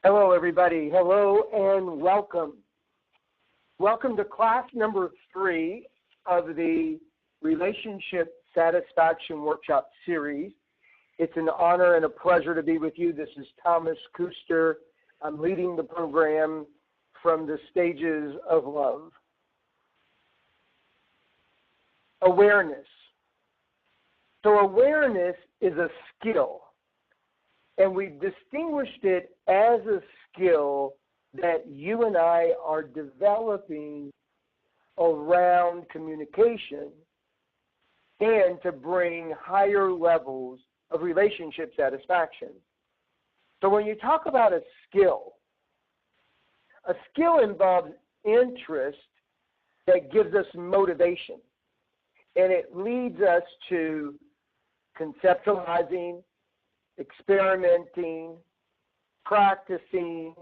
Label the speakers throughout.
Speaker 1: Hello, everybody. Hello and welcome. Welcome to class number 3 of the Relationship Satisfaction Workshop series. It's an honor and a pleasure to be with you. This is Thomas Kuster. I'm leading the program from the Stages of Love. Awareness. So awareness is a skill. And we've distinguished it as a skill that you and I are developing around communication and to bring higher levels of relationship satisfaction. So when you talk about a skill involves interest that gives us motivation. And it leads us to conceptualizing, experimenting, practicing,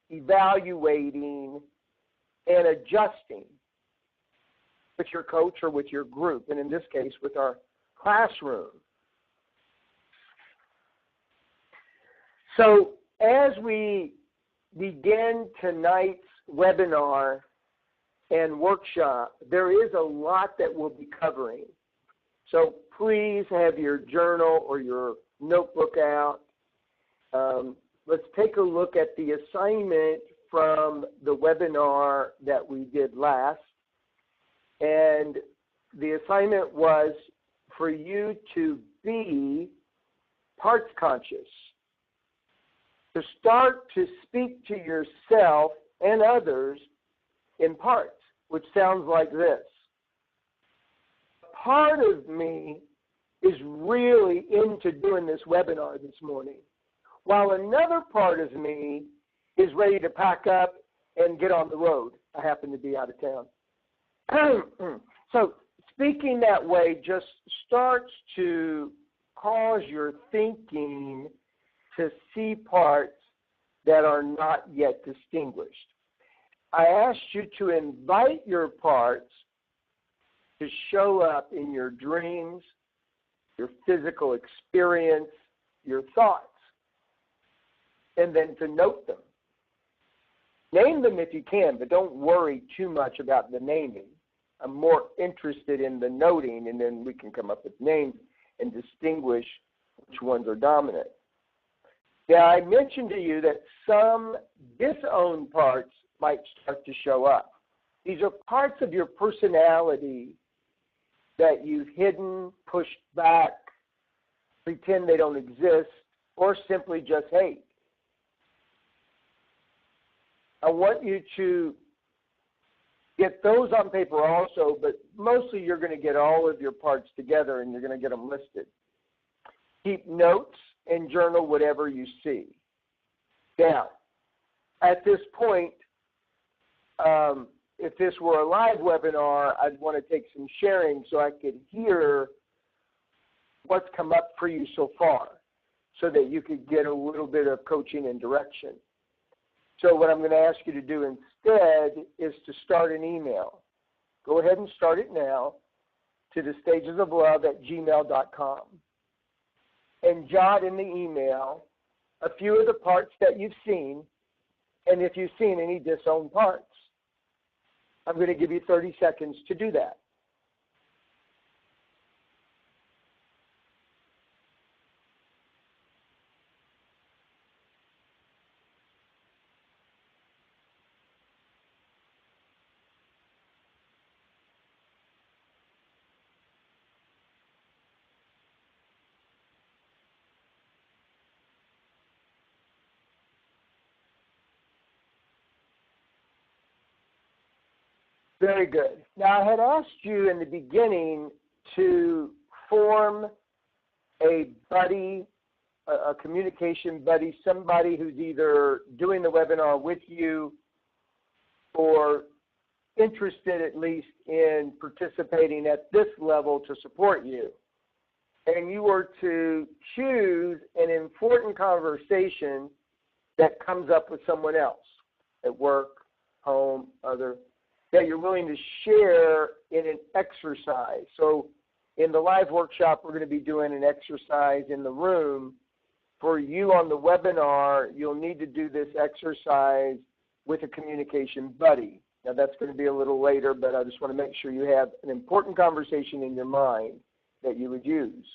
Speaker 1: evaluating, and adjusting with your coach or with your group, and in this case, with our classroom. So as we begin tonight's webinar and workshop, there is a lot that we'll be covering. So please have your journal or your notebook out. Let's take a look at the assignment from the webinar that we did last. And the assignment was for you to be parts conscious, to start to speak to yourself and others in parts, which sounds like this. Part of me is really into doing this webinar this morning, while another part of me is ready to pack up and get on the road. I happen to be out of town. So speaking that way just starts to cause your thinking to see parts that are not yet distinguished. I asked you to invite your parts to show up in your dreams, your physical experience, your thoughts, and then to note them. Name them if you can, but don't worry too much about the naming. I'm more interested in the noting, and then we can come up with names and distinguish which ones are dominant. Now, I mentioned to you that some disowned parts might start to show up. These are parts of your personality that you've hidden, pushed back, pretend they don't exist, or simply just hate. I want you to get those on paper also, but mostly you're going to get all of your parts together and you're going to get them listed. Keep notes and journal whatever you see. Now, at this point, if this were a live webinar, I'd want to take some sharing so I could hear what's come up for you so far so that you could get a little bit of coaching and direction. So what I'm going to ask you to do instead is to start an email. Go ahead and start it now to thestagesoflove@gmail.com and jot in the email a few of the parts that you've seen and if you've seen any disowned parts. I'm going to give you 30 seconds to do that. Very good. Now, I had asked you in the beginning to form a buddy, a communication buddy, somebody who's either doing the webinar with you or interested at least in participating at this level to support you. And you were to choose an important conversation that comes up with someone else at work, home, other, that you're willing to share in an exercise. So in the live workshop, we're going to be doing an exercise in the room for you on the webinar, you'll need to do this exercise with a communication buddy. Now that's going to be a little later, but I just want to make sure you have an important conversation in your mind that you would use.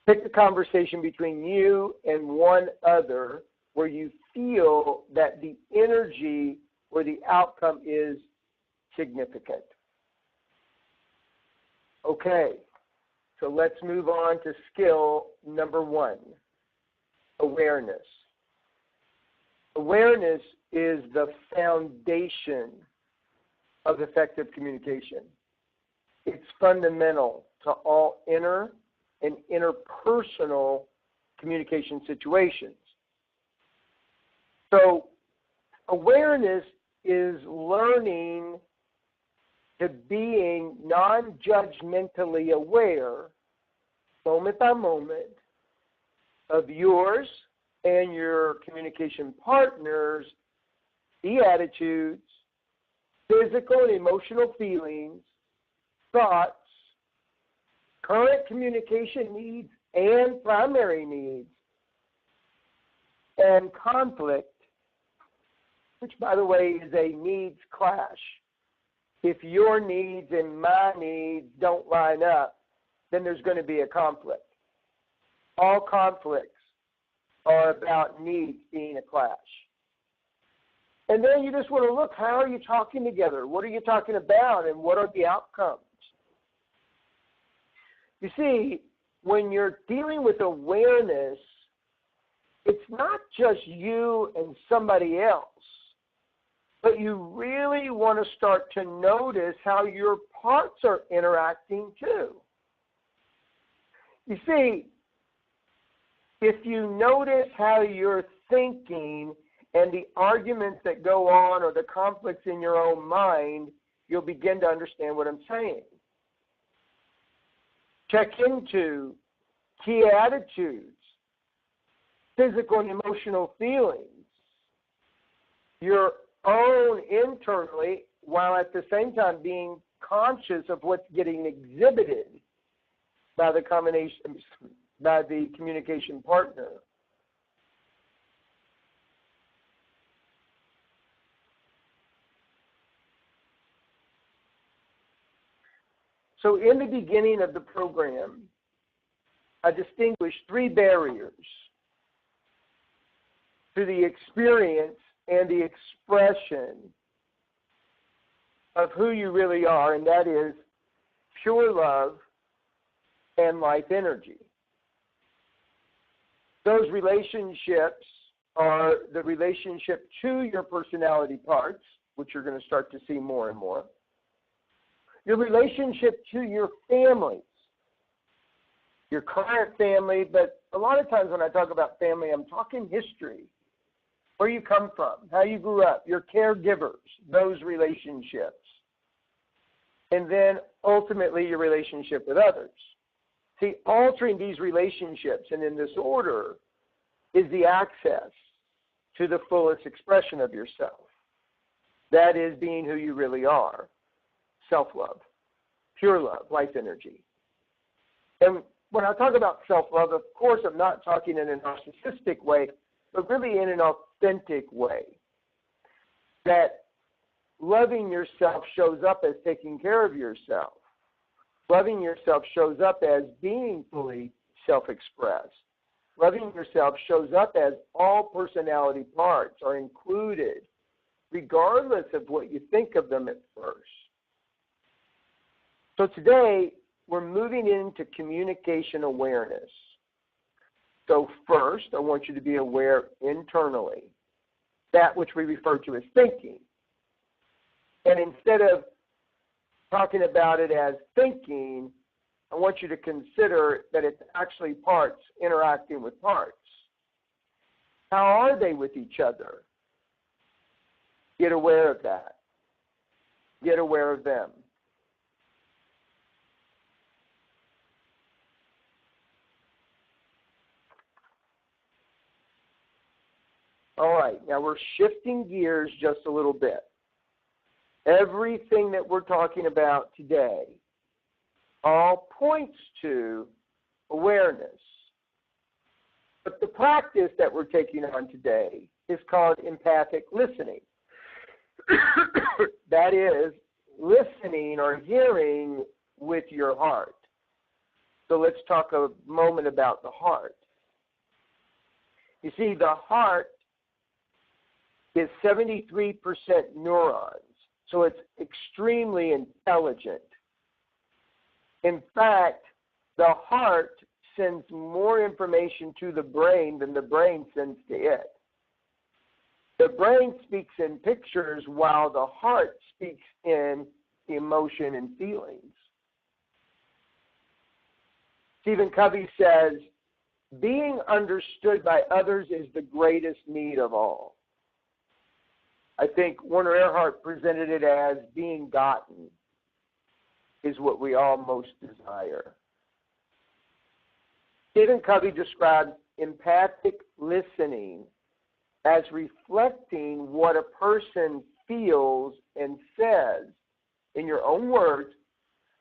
Speaker 1: Pick a conversation between you and one other where you feel that the energy or the outcome is significant. Okay, so let's move on to skill number 1, awareness. Awareness is the foundation of effective communication. It's fundamental to all inner and interpersonal communication situations. So awareness is learning to being non-judgmentally aware, moment by moment, of yours and your communication partners, the attitudes, physical and emotional feelings, thoughts, current communication needs and primary needs, and conflict, which, by the way, is a needs clash. If your needs and my needs don't line up, then there's going to be a conflict. All conflicts are about needs being a clash. And then you just want to look, how are you talking together? What are you talking about, and what are the outcomes? You see, when you're dealing with awareness, it's not just you and somebody else, but you really want to start to notice how your parts are interacting too. You see, if you notice how you're thinking and the arguments that go on or the conflicts in your own mind, you'll begin to understand what I'm saying. Check into key attitudes, physical and emotional feelings, your own internally, while at the same time being conscious of what's getting exhibited by the communication partner. So in the beginning of the program, I distinguished 3 barriers to the experience and the expression of who you really are, and that is pure love and life energy. Those relationships are the relationship to your personality parts, which you're going to start to see more and more. Your relationship to your families, your current family, but a lot of times when I talk about family, I'm talking history, where you come from, how you grew up, your caregivers, those relationships, and then ultimately your relationship with others. See, altering these relationships, and in this order, is the access to the fullest expression of yourself. That is being who you really are. Self-love, pure love, life energy. And when I talk about self-love, of course, I'm not talking in a narcissistic way, but really in an authentic way. That loving yourself shows up as taking care of yourself. Loving yourself shows up as being fully self-expressed. Loving yourself shows up as all personality parts are included, regardless of what you think of them at first. So today, we're moving into communication awareness. So first, I want you to be aware internally, that which we refer to as thinking. And instead of talking about it as thinking, I want you to consider that it's actually parts interacting with parts. How are they with each other? Get aware of that. Get aware of them. All right, now we're shifting gears just a little bit. Everything that we're talking about today all points to awareness. But the practice that we're taking on today is called empathic listening. That is, listening or hearing with your heart. So let's talk a moment about the heart. You see, the heart is 73% neurons, so it's extremely intelligent. In fact, the heart sends more information to the brain than the brain sends to it. The brain speaks in pictures while the heart speaks in emotion and feelings. Stephen Covey says, being understood by others is the greatest need of all. I think Werner Erhard presented it as being gotten is what we all most desire. Stephen Covey describes empathic listening as reflecting what a person feels and says, in your own words,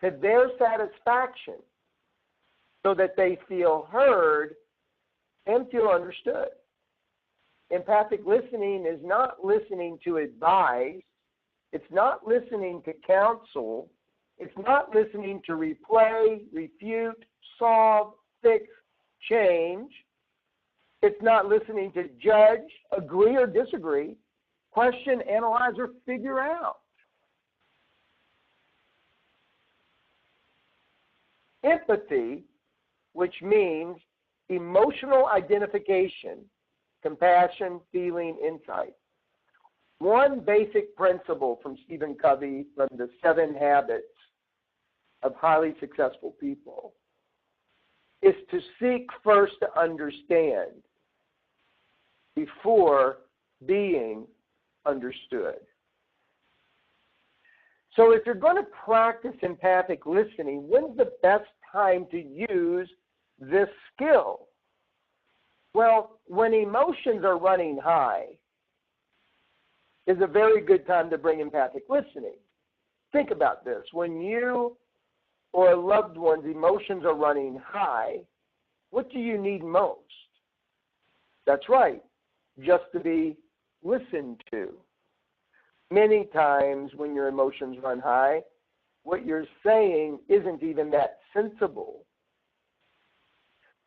Speaker 1: to their satisfaction, so that they feel heard and feel understood. Empathic listening is not listening to advice. It's not listening to counsel. It's not listening to replay, refute, solve, fix, change. It's not listening to judge, agree or disagree, question, analyze, or figure out. Empathy, which means emotional identification, compassion, feeling, insight. One basic principle from Stephen Covey from the 7 Habits of Highly Successful People is to seek first to understand before being understood. So if you're going to practice empathic listening, when's the best time to use this skill? Well, when emotions are running high is a very good time to bring empathic listening. Think about this. When you or a loved one's emotions are running high, what do you need most? That's right, just to be listened to. Many times when your emotions run high, what you're saying isn't even that sensible.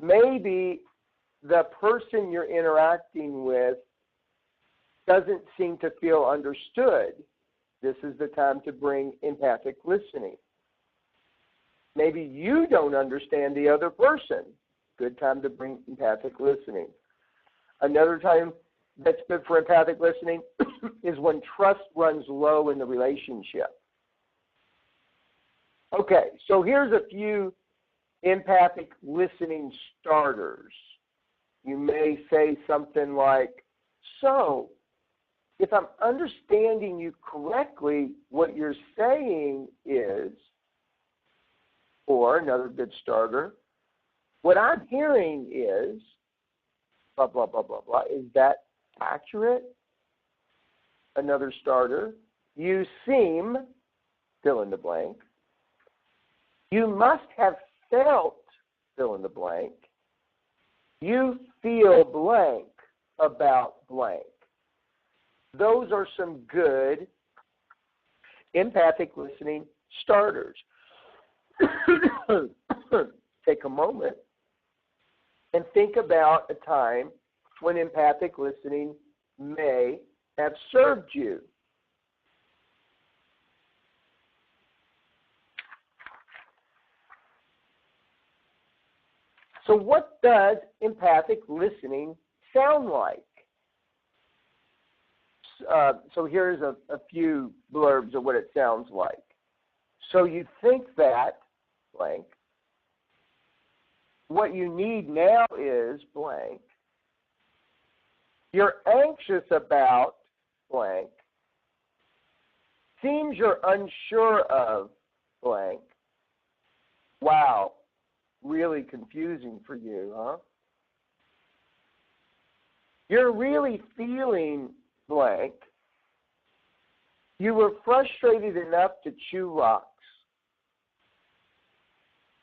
Speaker 1: Maybe the person you're interacting with doesn't seem to feel understood. This is the time to bring empathic listening. Maybe you don't understand the other person. Good time to bring empathic listening. Another time that's good for empathic listening is when trust runs low in the relationship. Okay, so here's a few empathic listening starters. You may say something like, so, if I'm understanding you correctly, what you're saying is, or another good starter, what I'm hearing is, blah, blah, blah, blah, blah. Is that accurate? Another starter, you seem, fill in the blank. You must have felt, fill in the blank. You feel blank about blank. Those are some good empathic listening starters. Take a moment and think about a time when empathic listening may have served you. So what does empathic listening sound like? So here's a few blurbs of what it sounds like. So you think that, blank, what you need now is blank. You're anxious about blank. Seems you're unsure of blank. Wow, really confusing for you, huh? You're really feeling blank. You were frustrated enough to chew rocks.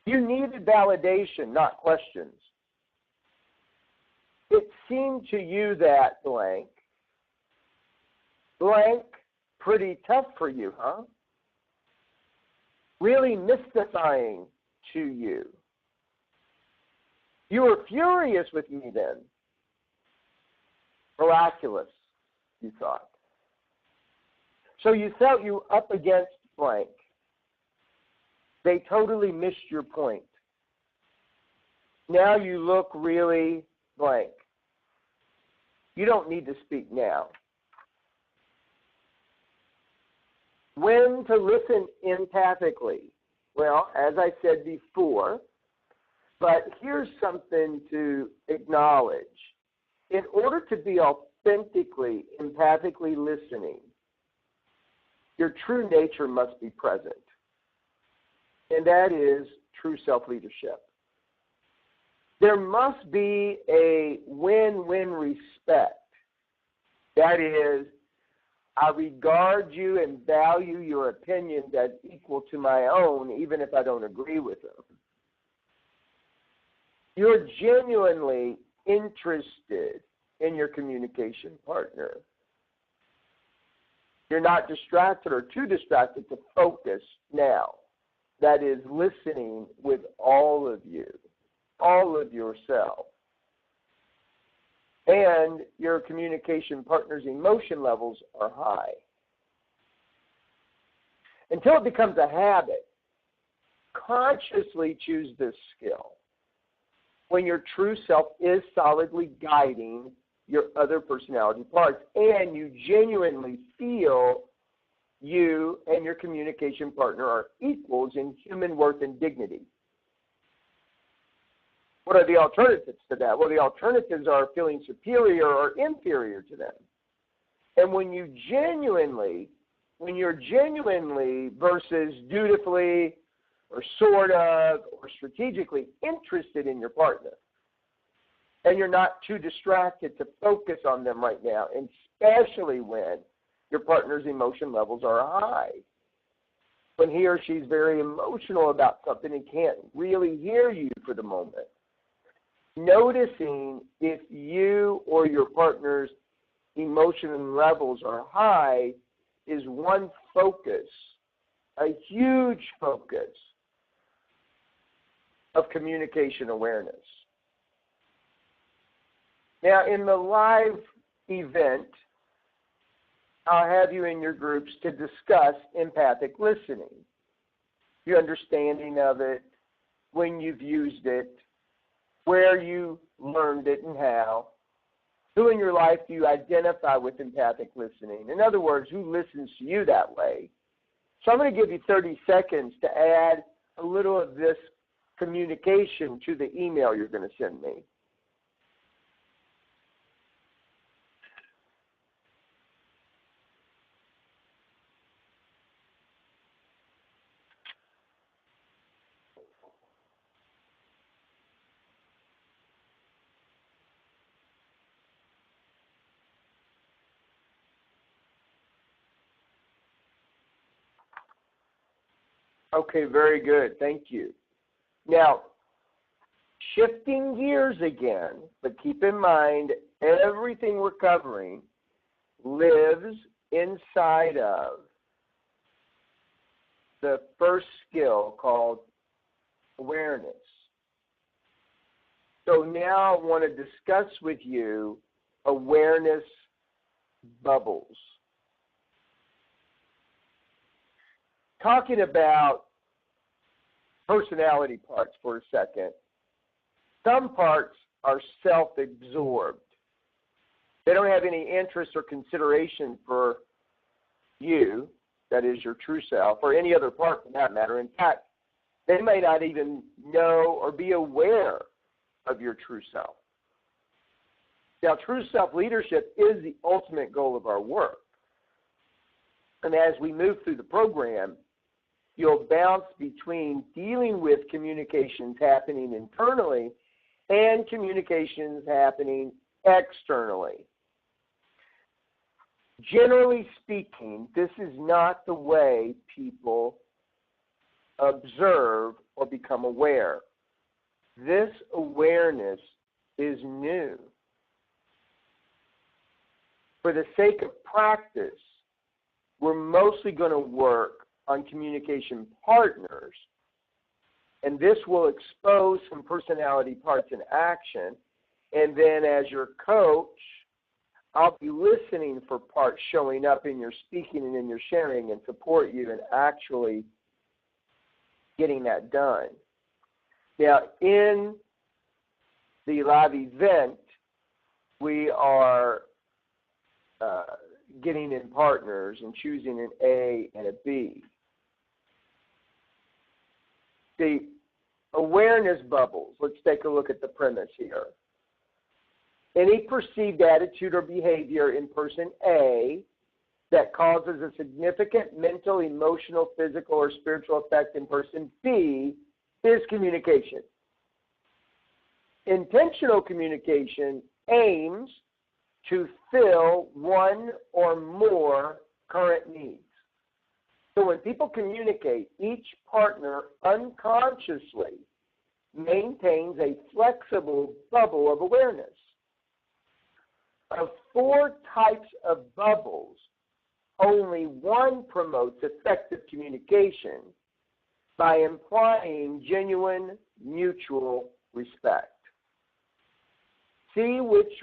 Speaker 1: You needed validation, not questions. it seemed to you that blank, pretty tough for you, huh? Really mystifying to you. You were furious with me then. Miraculous, you thought. So you felt you were up against blank. They totally missed your point. Now you look really blank. You don't need to speak now. When to listen empathically? Well, as I said before, but here's something to acknowledge. In order to be authentically, empathically listening, your true nature must be present. And that is true self-leadership. There must be a win-win respect. That is, I regard you and value your opinions as equal to my own, even if I don't agree with them. You're genuinely interested in your communication partner. You're not distracted or too distracted to focus now. That is, listening with all of you, all of yourself. And your communication partner's emotion levels are high. Until it becomes a habit, consciously choose this skill. When your true self is solidly guiding your other personality parts and you genuinely feel you and your communication partner are equals in human worth and dignity. What are the alternatives to that? Well, the alternatives are feeling superior or inferior to them. And when you're genuinely versus dutifully or sort of or strategically interested in your partner, and you're not too distracted to focus on them right now, and especially when your partner's emotion levels are high. When he or she's very emotional about something and can't really hear you for the moment. Noticing if you or your partner's emotion levels are high is one focus, a huge focus of communication awareness. Now, in the live event, I'll have you in your groups to discuss empathic listening, your understanding of it, when you've used it, where you learned it and how. Who in your life do you identify with empathic listening? In other words, who listens to you that way? So I'm going to give you 30 seconds to add a little of this communication to the email you're going to send me. Okay, very good. Thank you. Now, shifting gears again, but keep in mind everything we're covering lives inside of the first skill called awareness. So now I want to discuss with you awareness bubbles. Talking about personality parts for a second. Some parts are self-absorbed. They don't have any interest or consideration for you, that is your true self, or any other part for that matter. In fact, they may not even know or be aware of your true self. Now, true self-leadership is the ultimate goal of our work. And as we move through the program, you'll bounce between dealing with communications happening internally and communications happening externally. Generally speaking, this is not the way people observe or become aware. This awareness is new. For the sake of practice, we're mostly going to work on communication partners, and this will expose some personality parts in action. And then as your coach, I'll be listening for parts showing up in your speaking and in your sharing and support you in actually getting that done. Now, in the live event, we are getting in partners and choosing an A and a B. The awareness bubbles, let's take a look at the premise here. Any perceived attitude or behavior in person A that causes a significant mental, emotional, physical, or spiritual effect in person B is communication. Intentional communication aims to fill one or more current needs. So when people communicate, each partner unconsciously maintains a flexible bubble of awareness. Of 4 types of bubbles, only one promotes effective communication by implying genuine mutual respect. See which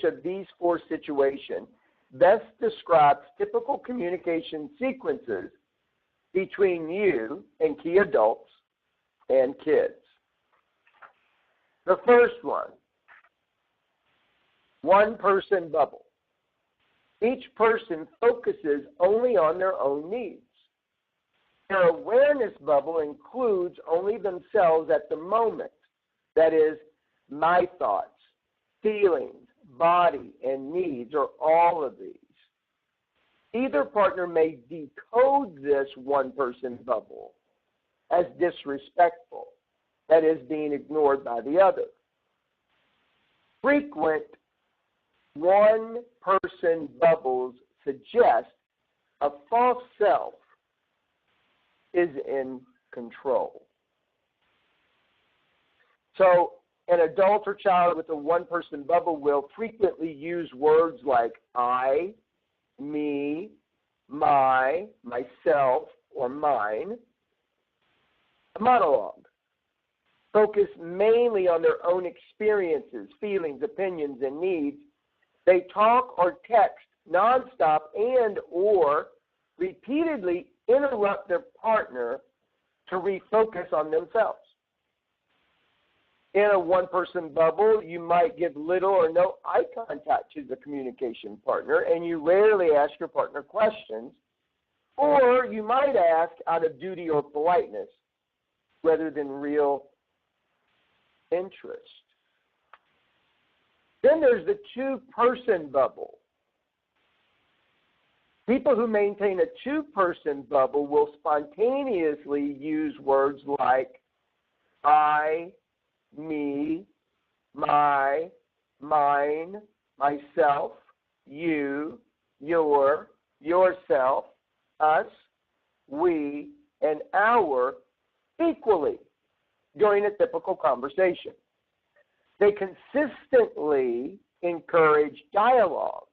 Speaker 1: of these 4 situations best describes typical communication sequences between you and key adults and kids. The first one person bubble. Each person focuses only on their own needs. Their awareness bubble includes only themselves at the moment. That is, my thoughts, feelings, body, and needs are all of these. Either partner may decode this one-person bubble as disrespectful, that is, being ignored by the other. Frequent one-person bubbles suggest a false self is in control. So an adult or child with a one-person bubble will frequently use words like I, me, my, myself, or mine. A monologue. Focus mainly on their own experiences, feelings, opinions, and needs. They talk or text nonstop and or repeatedly interrupt their partner to refocus on themselves. In a one-person bubble, you might give little or no eye contact to the communication partner, and you rarely ask your partner questions, or you might ask out of duty or politeness rather than real interest. Then there's the two-person bubble. People who maintain a two-person bubble will spontaneously use words like I, me, my, mine, myself, you, your, yourself, us, we, and our equally during a typical conversation. They consistently encourage dialogues,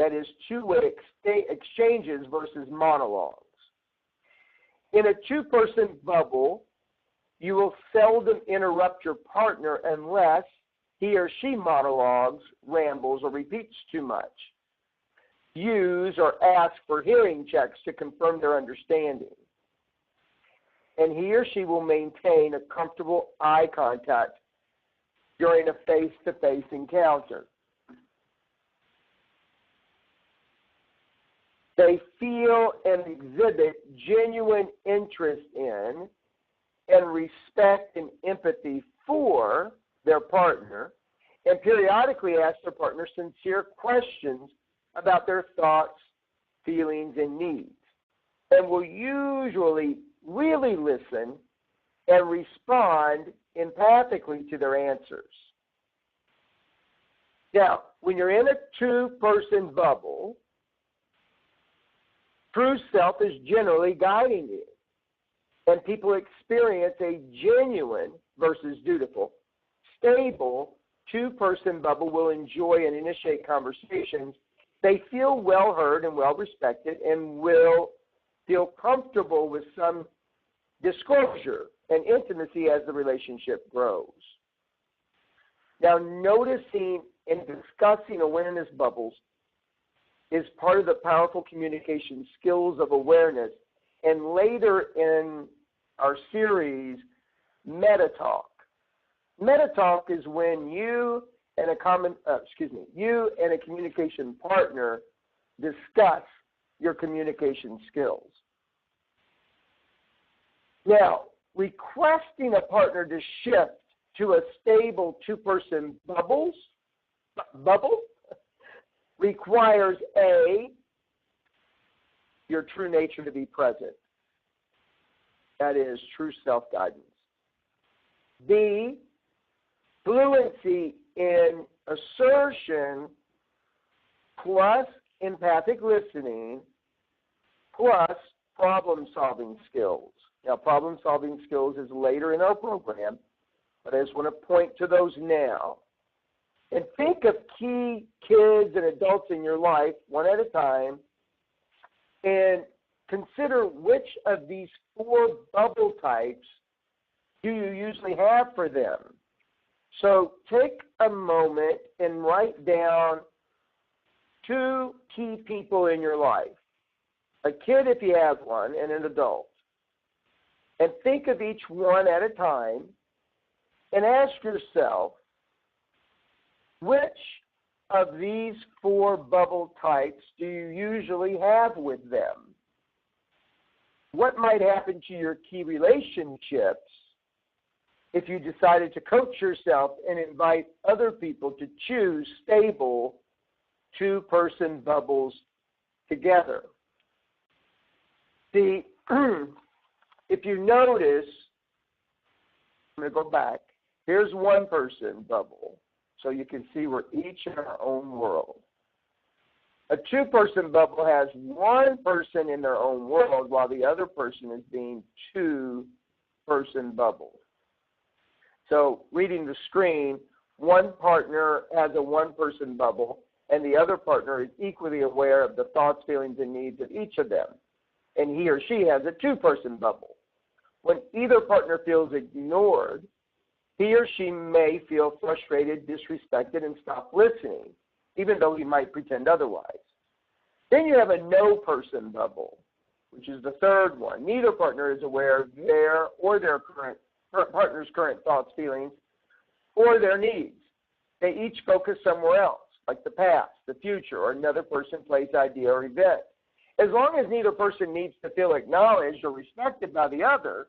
Speaker 1: that is, two-way exchanges versus monologues. In a two-person bubble, you will seldom interrupt your partner unless he or she monologues, rambles, or repeats too much. Use or ask for hearing checks to confirm their understanding. And he or she will maintain a comfortable eye contact during a face-to-face encounter. They feel and exhibit genuine interest in and respect and empathy for their partner, and periodically ask their partner sincere questions about their thoughts, feelings, and needs, and will usually really listen and respond empathically to their answers. Now, when you're in a two-person bubble, true self is generally guiding you, and people experience a genuine versus dutiful, stable two-person bubble will enjoy and initiate conversations. They feel well heard and well respected and will feel comfortable with some disclosure and intimacy as the relationship grows. Now, noticing and discussing awareness bubbles is part of the powerful communication skills of awareness. And later in our series, Meta Talk. Meta Talk is when you and a communication partner discuss your communication skills. Now, requesting a partner to shift to a stable two-person bubble requires A, your true nature to be present. That is true self-guidance. B, fluency in assertion plus empathic listening plus problem-solving skills. Now, problem-solving skills is later in our program, but I just want to point to those now. And think of key kids and adults in your life one at a time and consider which of these four bubble types do you usually have for them. So take a moment and write down two key people in your life, a kid if you have one and an adult. And think of each one at a time and ask yourself, which of these four bubble types do you usually have with them? What might happen to your key relationships if you decided to coach yourself and invite other people to choose stable two-person bubbles together? See, if you notice, I'm going to go back. Here's one-person bubble, so you can see we're each in our own world. A two-person bubble has one person in their own world while the other person is being two-person bubble. So reading the screen, one partner has a one-person bubble, and the other partner is equally aware of the thoughts, feelings, and needs of each of them. And he or she has a two-person bubble. When either partner feels ignored, he or she may feel frustrated, disrespected, and stop listening, even though he might pretend otherwise. Then you have a no-person bubble, which is the third one. Neither partner is aware of their or their partner's current thoughts, feelings, or their needs. They each focus somewhere else, like the past, the future, or another person, place, idea, or event. As long as neither person needs to feel acknowledged or respected by the other,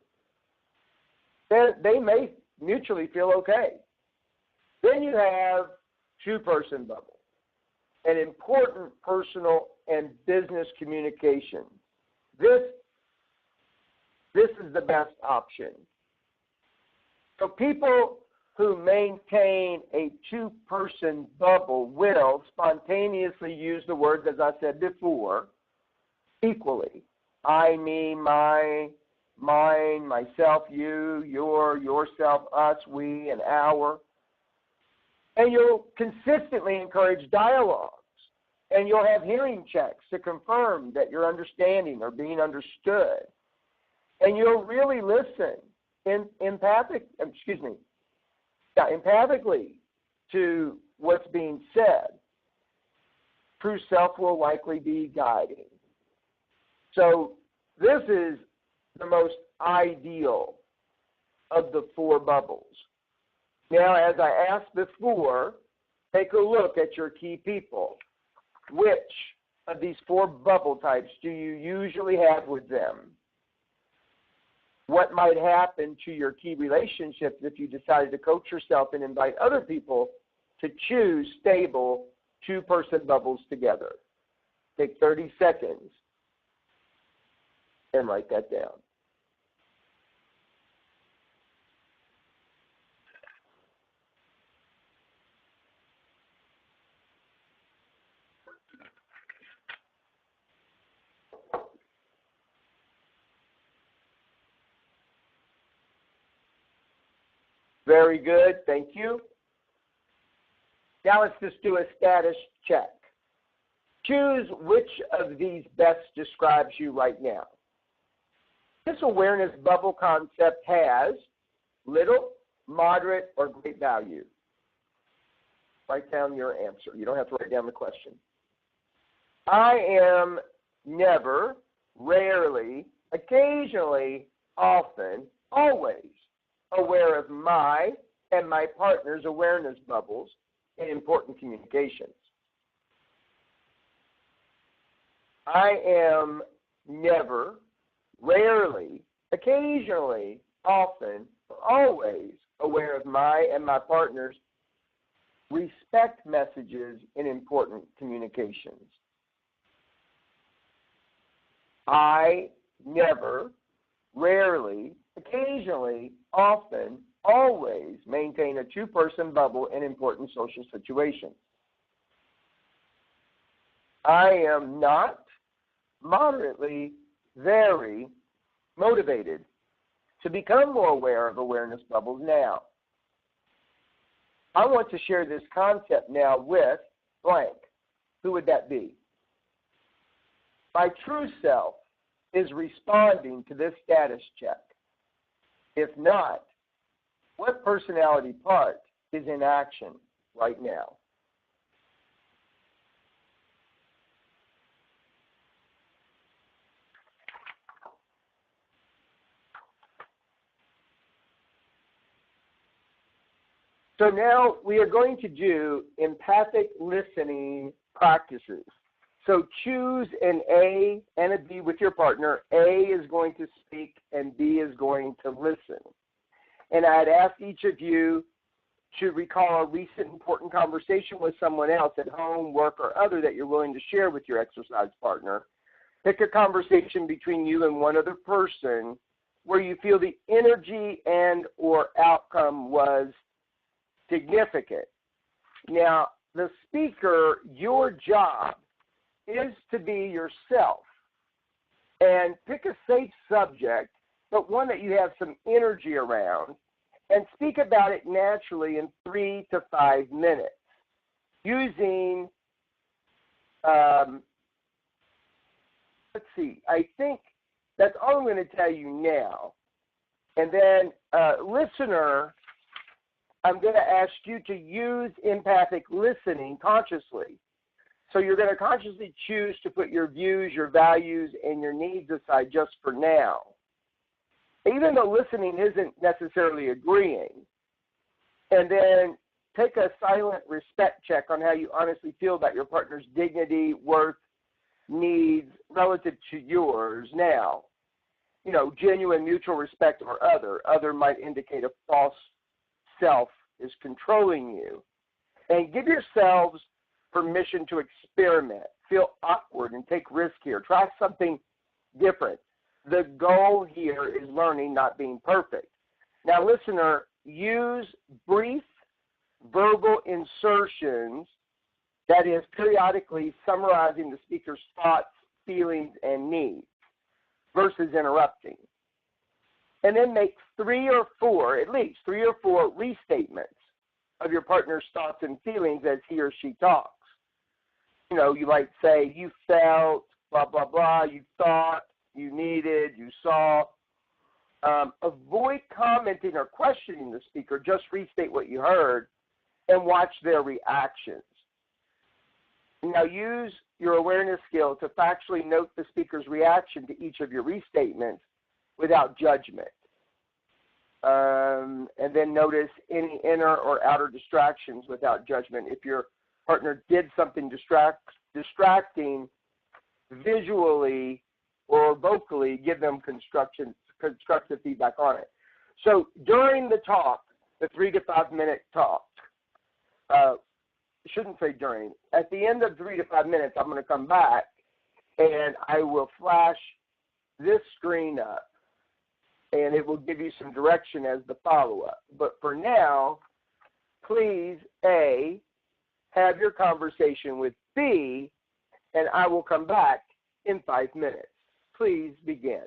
Speaker 1: then they may mutually feel okay. Then you have two-person bubble, an important personal and business communication. This is the best option. So people who maintain a two-person bubble will spontaneously use the words, as I said before, equally. I, me, my, mine, myself, you, your, yourself, us, we, and our. And you'll consistently encourage dialogues. And you'll have hearing checks to confirm that you're understanding or being understood. And you'll really listen empathically to what's being said. True self will likely be guiding. So this is the most ideal of the four bubbles. Now, as I asked before, take a look at your key people. Which of these four bubble types do you usually have with them? What might happen to your key relationships if you decided to coach yourself and invite other people to choose stable two-person bubbles together? Take 30 seconds and write that down. Very good. Thank you. Now let's just do a status check. Choose which of these best describes you right now. This awareness bubble concept has little, moderate, or great value. Write down your answer. You don't have to write down the question. I am never, rarely, occasionally, often, always aware of my and my partner's awareness bubbles in important communications. I am never, rarely, occasionally, often, always aware of my and my partner's respect messages in important communications. I never, rarely, occasionally, often, always maintain a two-person bubble in important social situations. I am not moderately, very motivated to become more aware of awareness bubbles now. I want to share this concept now with blank. Who would that be? My true self is responding to this status check. If not, what personality part is in action right now? So now we are going to do empathic listening practices. So choose an A and a B with your partner. A is going to speak and B is going to listen. And I'd ask each of you to recall a recent important conversation with someone else at home, work, or other that you're willing to share with your exercise partner. Pick a conversation between you and one other person where you feel the energy and or outcome was significant. Now, the speaker, your job is to be yourself and pick a safe subject, but one that you have some energy around, and speak about it naturally in 3 to 5 minutes using, let's see, I think that's all I'm going to tell you now. And then, listener, I'm going to ask you to use empathic listening consciously. So you're going to consciously choose to put your views, your values, and your needs aside just for now. Even though listening isn't necessarily agreeing. And then take a silent respect check on how you honestly feel about your partner's dignity, worth, needs relative to yours now. You know, genuine mutual respect or other. Other might indicate a false self is controlling you. And give yourselves permission to experiment, feel awkward, and take risk here. Try something different. The goal here is learning, not being perfect. Now, listener, use brief verbal insertions, that is, periodically summarizing the speaker's thoughts, feelings, and needs versus interrupting. And then make at least three or four restatements of your partner's thoughts and feelings as he or she talks. You know, you might say, you felt, blah, blah, blah, you thought, you needed, you saw. Avoid commenting or questioning the speaker. Just restate what you heard and watch their reactions. Now use your awareness skill to factually note the speaker's reaction to each of your restatements without judgment. And then notice any inner or outer distractions without judgment. If your partner did something distracting visually or vocally, give them constructive feedback on it. So during the talk, the 3 to 5 minute talk, shouldn't say during, at the end of 3 to 5 minutes, I'm going to come back and I will flash this screen up and it will give you some direction as the follow-up. But for now, please, A, have your conversation with B, and I will come back in 5 minutes. Please begin.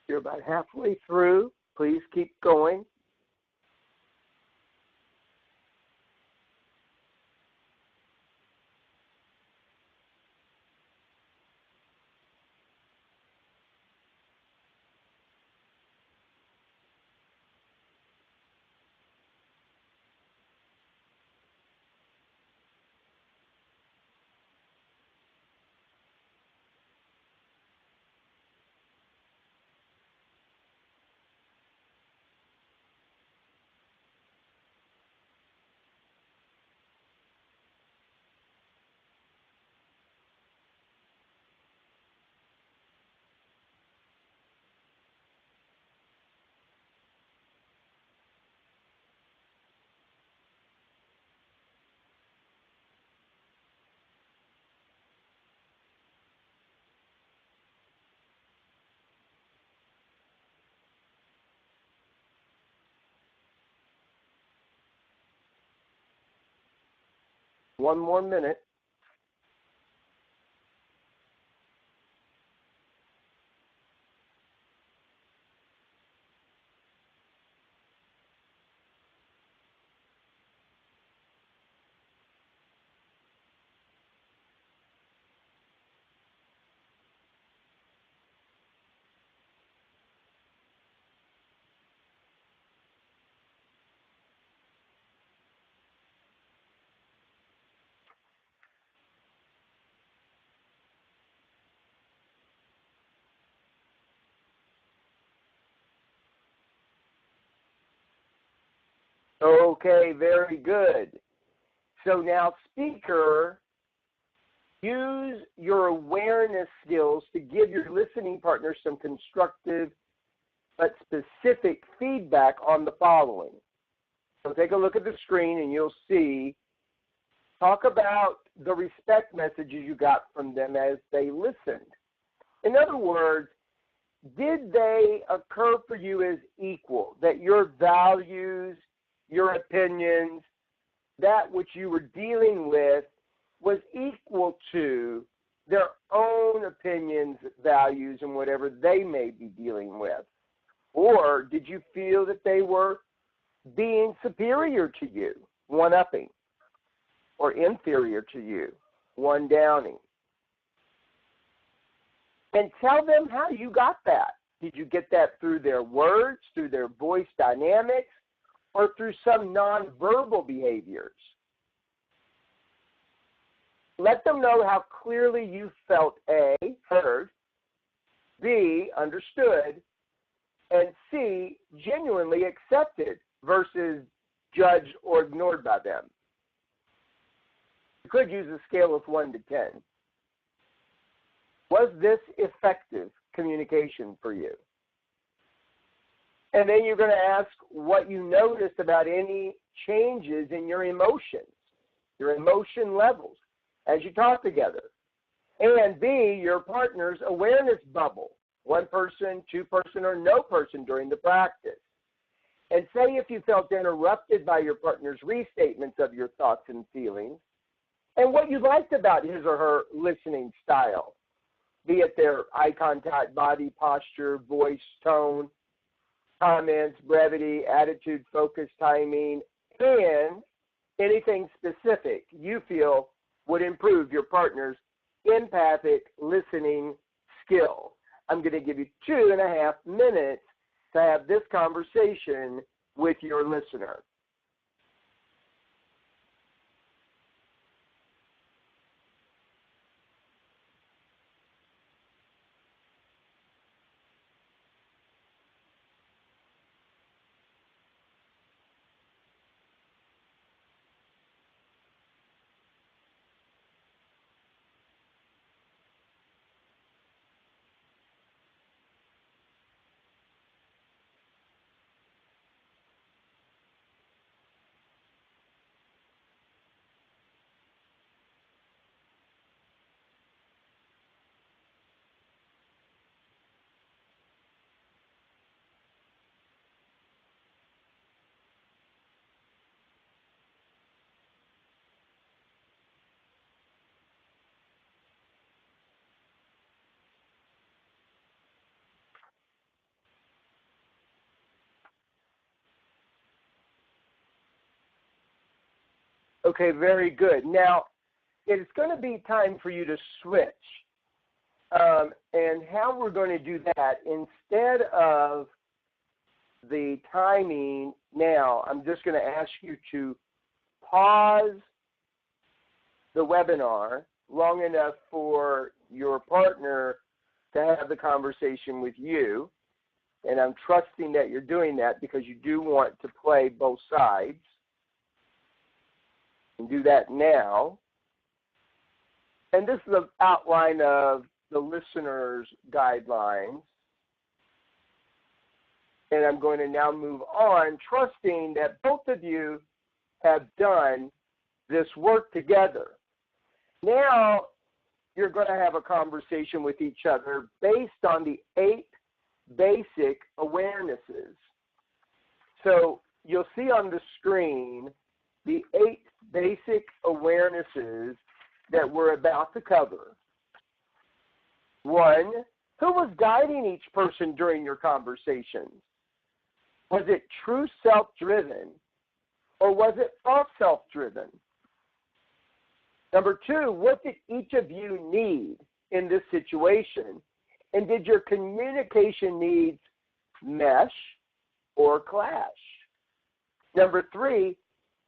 Speaker 1: You're about halfway through. Please keep going. One more minute. Okay, very good. So now, speaker, use your awareness skills to give your listening partner some constructive but specific feedback on the following. So take a look at the screen and you'll see, talk about the respect messages you got from them as they listened. In other words, did they occur for you as equal, that your values, your opinions, that which you were dealing with was equal to their own opinions, values, and whatever they may be dealing with? Or did you feel that they were being superior to you, one-upping, or inferior to you, one-downing? And tell them how you got that. Did you get that through their words, through their voice dynamics, or through some nonverbal behaviors? Let them know how clearly you felt A, heard, B, understood, and C, genuinely accepted versus judged or ignored by them. You could use a scale of 1 to 10. Was this effective communication for you? And then you're going to ask what you noticed about any changes in your emotions, your emotion levels as you talk together. And B, your partner's awareness bubble, one person, two person, or no person during the practice. And say if you felt interrupted by your partner's restatements of your thoughts and feelings, and what you liked about his or her listening style, be it their eye contact, body posture, voice, tone, comments, brevity, attitude, focus, timing, and anything specific you feel would improve your partner's empathic listening skill. I'm going to give you 2.5 minutes to have this conversation with your listener. Okay, very good. Now, it's going to be time for you to switch. And how we're going to do that, instead of the timing now, I'm just going to ask you to pause the webinar long enough for your partner to have the conversation with you. And I'm trusting that you're doing that because you do want to play both sides. And do that now. And this is an outline of the listener's guidelines. And I'm going to now move on, trusting that both of you have done this work together. Now, you're going to have a conversation with each other based on the 8 basic awarenesses. So you'll see on the screen the 8 basic awarenesses that we're about to cover. 1, who was guiding each person during your conversations? Was it true self-driven, or was it false self-driven? Number 2, what did each of you need in this situation? And did your communication needs mesh or clash? Number 3,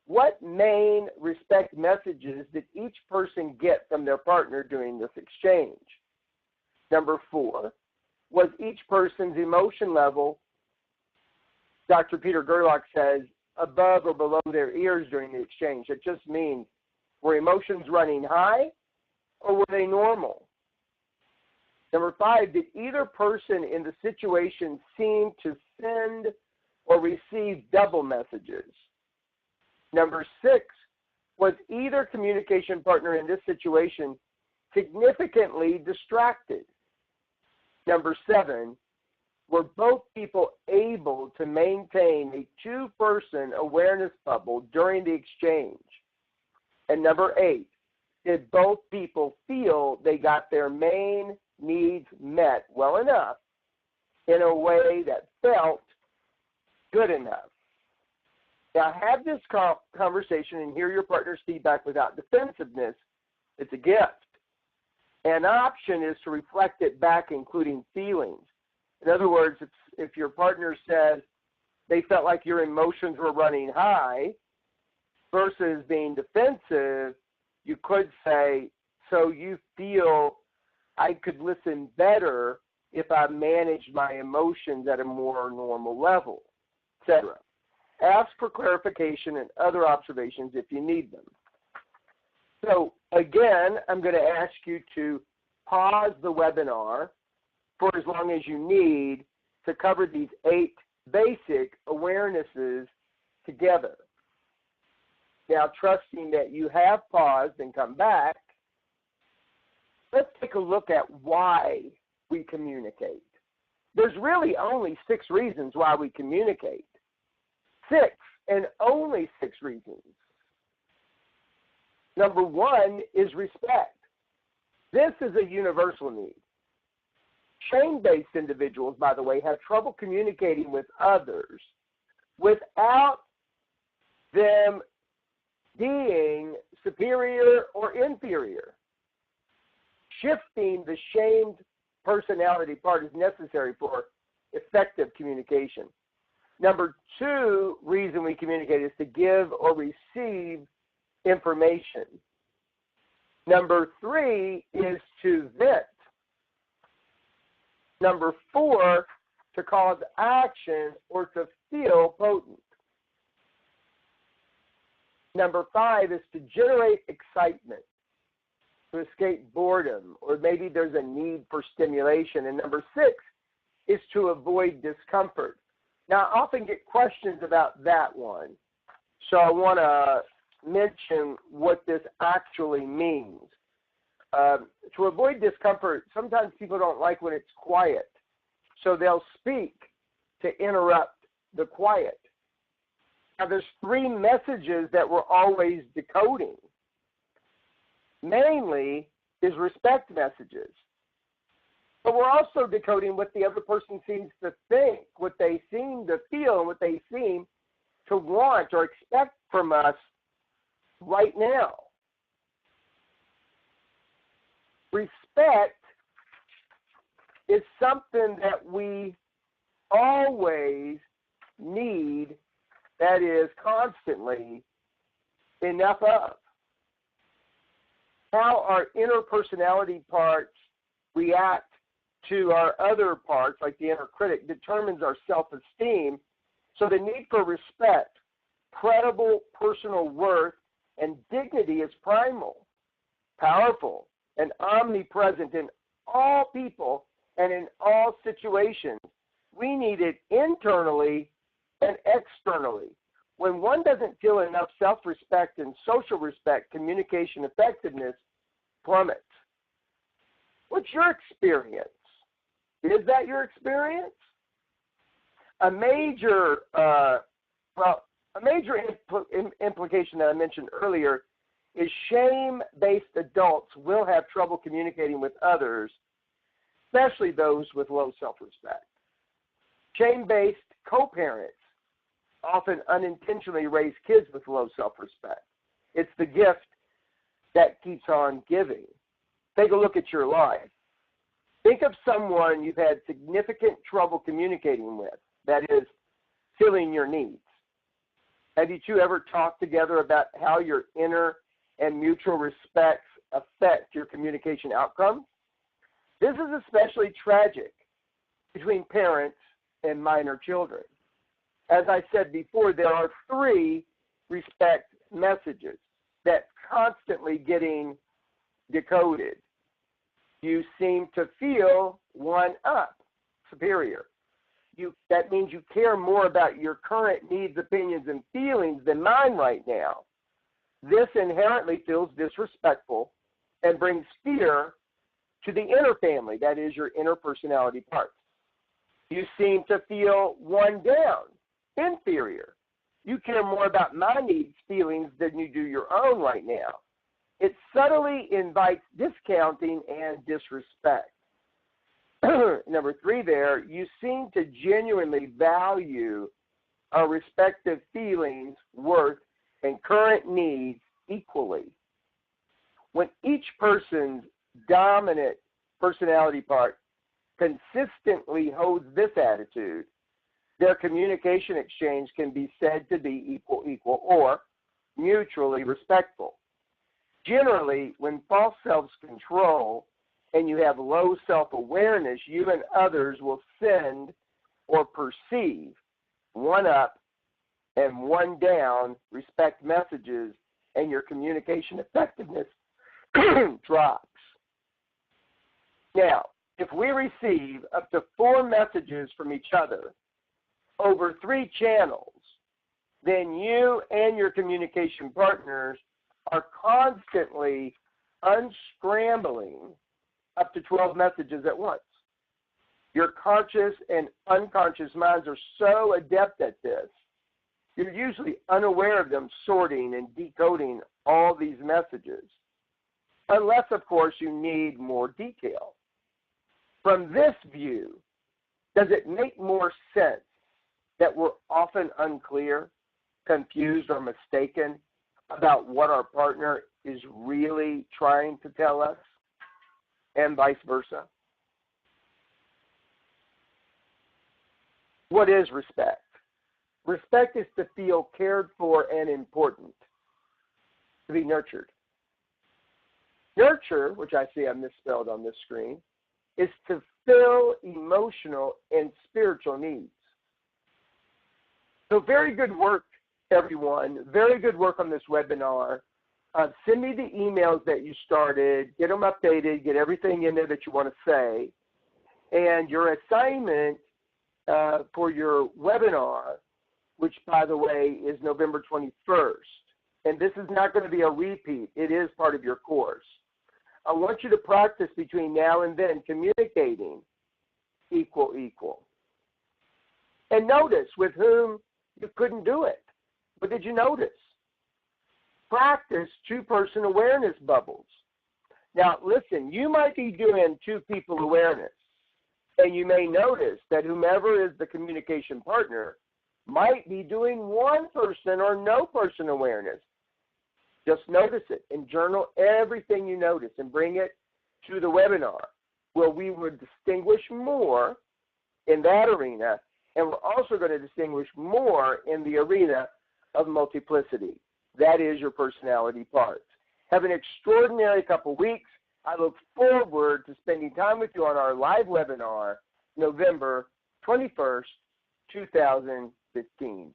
Speaker 1: what main respect messages did each person get from their partner during this exchange? Number 4, was each person's emotion level, Dr. Peter Gerlach says, above or below their ears during the exchange? It just means, were emotions running high or were they normal? Number 5, did either person in the situation seem to send or receive double messages? Number 6, was either communication partner in this situation significantly distracted? Number 7, were both people able to maintain a 2-person awareness bubble during the exchange? And number 8, did both people feel they got their main needs met well enough in a way that felt good enough? Now, have this conversation and hear your partner's feedback without defensiveness. It's a gift. An option is to reflect it back, including feelings. In other words, if your partner says they felt like your emotions were running high versus being defensive, you could say, so you feel I could listen better if I managed my emotions at a more normal level, etc. Ask for clarification and other observations if you need them. So again, I'm going to ask you to pause the webinar for as long as you need to cover these 8 basic awarenesses together. Now, trusting that you have paused and come back, let's take a look at why we communicate. There's really only 6 reasons why we communicate. 6, and only 6 reasons. Number 1 is respect. This is a universal need. Shame-based individuals, by the way, have trouble communicating with others without them being superior or inferior. Shifting the shamed personality part is necessary for effective communication. Number 2 reason we communicate is to give or receive information. Number 3 is to vent. Number 4, to cause action or to feel potent. Number 5 is to generate excitement, to escape boredom, or maybe there's a need for stimulation. And number 6 is to avoid discomfort. Now, I often get questions about that one, so I want to mention what this actually means. To avoid discomfort, sometimes people don't like when it's quiet, so they'll speak to interrupt the quiet. Now, there's 3 messages that we're always decoding. Mainly is respect messages. But we're also decoding what the other person seems to think, what they seem to feel, and what they seem to want or expect from us right now. Respect is something that we always need, that is constantly enough of. How our inner personality parts react to our other parts, like the inner critic, determines our self-esteem. So the need for respect, credible personal worth, and dignity is primal, powerful, and omnipresent in all people and in all situations. We need it internally and externally. When one doesn't feel enough self-respect and social respect, communication effectiveness plummets. What's your experience? Is that your experience? A major implication that I mentioned earlier is shame-based adults will have trouble communicating with others, especially those with low self-respect. Shame-based co-parents often unintentionally raise kids with low self-respect. It's the gift that keeps on giving. Take a look at your life. Think of someone you've had significant trouble communicating with, that is, filling your needs. Have you two ever talked together about how your inner and mutual respects affect your communication outcomes? This is especially tragic between parents and minor children. As I said before, there are 3 respect messages that's constantly getting decoded. You seem to feel one up, superior. That means you care more about your current needs, opinions, and feelings than mine right now. This inherently feels disrespectful and brings fear to the inner family, that is your inner personality parts. You seem to feel one down, inferior. You care more about my needs, feelings than you do your own right now. It subtly invites discounting and disrespect. Number 3 there, you seem to genuinely value our respective feelings, worth, and current needs equally. When each person's dominant personality part consistently holds this attitude, their communication exchange can be said to be equal, or mutually respectful. Generally, when false self-control and you have low self-awareness, you and others will send or perceive one up and one down respect messages, and your communication effectiveness drops. Now, if we receive up to 4 messages from each other over 3 channels, then you and your communication partners are constantly unscrambling up to 12 messages at once. Your conscious and unconscious minds are so adept at this, you're usually unaware of them sorting and decoding all these messages, unless, of course, you need more detail. From this view, does it make more sense that we're often unclear, confused, or mistaken about what our partner is really trying to tell us, and vice versa? What is respect? Respect is to feel cared for and important, to be nurtured. Nurture, which I see I misspelled on this screen, is to fill emotional and spiritual needs. So very good work, everyone. Very good work on this webinar. Send me the emails that you started, get them updated, get everything in there that you want to say. And your assignment for your webinar, which, by the way, is November 21st. And this is not going to be a repeat. It is part of your course. I want you to practice between now and then communicating equal. And notice with whom you couldn't do it. What did you notice? Practice 2-person awareness bubbles. Now, listen, you might be doing 2-people awareness, and you may notice that whomever is the communication partner might be doing 1-person or no-person awareness. Just notice it and journal everything you notice and bring it to the webinar, where we would distinguish more in that arena, and we're also going to distinguish more in the arena of multiplicity. That is your personality parts. Have an extraordinary couple weeks. I look forward to spending time with you on our live webinar, November 21st, 2015.